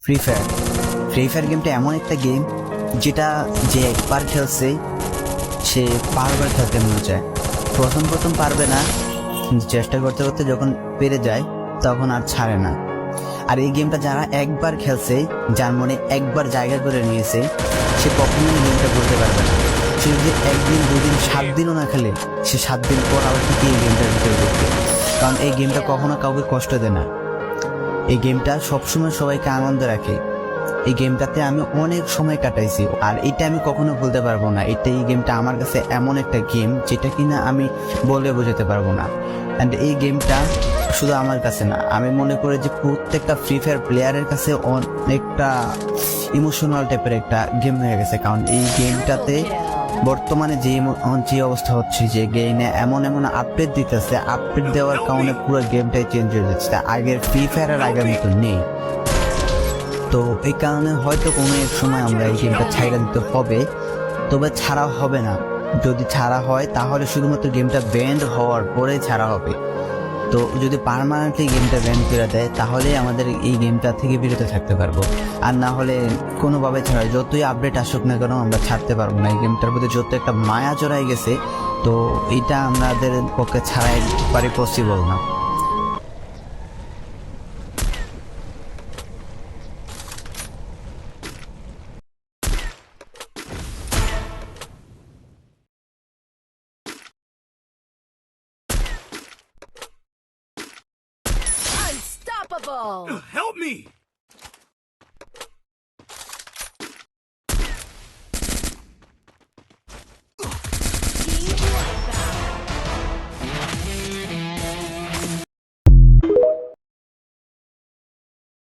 Free fire গেমটা এমন একটা গেম যেটা যে একবার খেলছে সে বারবার খেলতে মনে চায়। প্রথম পারবে না, চেষ্টা করতে করতে যখন পেরে যায় তখন আর ছাড়ে না। আর এই গেমটা যারা একবার খেলছে, যার মনে একবার জায়গা করে নিয়েছে, সে কখনোই এই গেমটা বলতে পারবে না। সে যদি একদিন দুদিন 7 দিনও না খেলে, সে 7 দিন পর আবার ঠিক এই গেমটার ভিতরে ঢুকবে। কারণ এই গেমটা কখনো কাউকে কষ্ট দেয় না। এই গেমটা সবসময় সবাইকে আনন্দ রাখে। এই গেমটাতে আমি অনেক সময় কাটাইছি, আর এটা আমি কখনো ভুলতে পারবো না। এই গেমটা আমার কাছে এমন একটা গেম যেটা কিনা আমি বলে বোঝাতে পারবো না। অ্যান্ড এই গেমটা শুধু আমার কাছে না, আমি মনে করি যে প্রত্যেকটা ফ্রি ফায়ার প্লেয়ারের কাছে অনেকটা ইমোশনাল টাইপের একটা গেম হয়ে গেছে। কারণ এই গেমটাতে বর্তমানে যে অবস্থা হচ্ছে, যে গেমে এমন আপডেট দিতেছে, আপডেট দেওয়ার কারণে পুরো গেমটাই চেঞ্জ হয়ে যাচ্ছে। আগের ফ্রি ফায়ার আর আগের মতো নেই। তো এই কারণে হয়তো কোনো এক সময় আমরা এই গেমটা ছাইড়া দিতে হবে, তবে ছাড়া হবে না। যদি ছাড়া হয় তাহলে শুধুমাত্র গেমটা ব্যান্ড হওয়ার পরে ছাড়া হবে। তো যদি পার্মানেন্টলি গেমটা ব্যান করে দেয় তাহলে আমাদের এই গেমটা থেকে বিরত থাকতে পারবো। আর না হলে কোনোভাবে ছাড়া, যতই আপডেট আসুক না কেন আমরা ছাড়তে পারবো না। এই গেমটার প্রতি যত একটা মায়া জড়াই গেছে, তো এটা আমাদের পক্ষে ছাড়া একবারে পসিবল না। Unstoppable! Help me!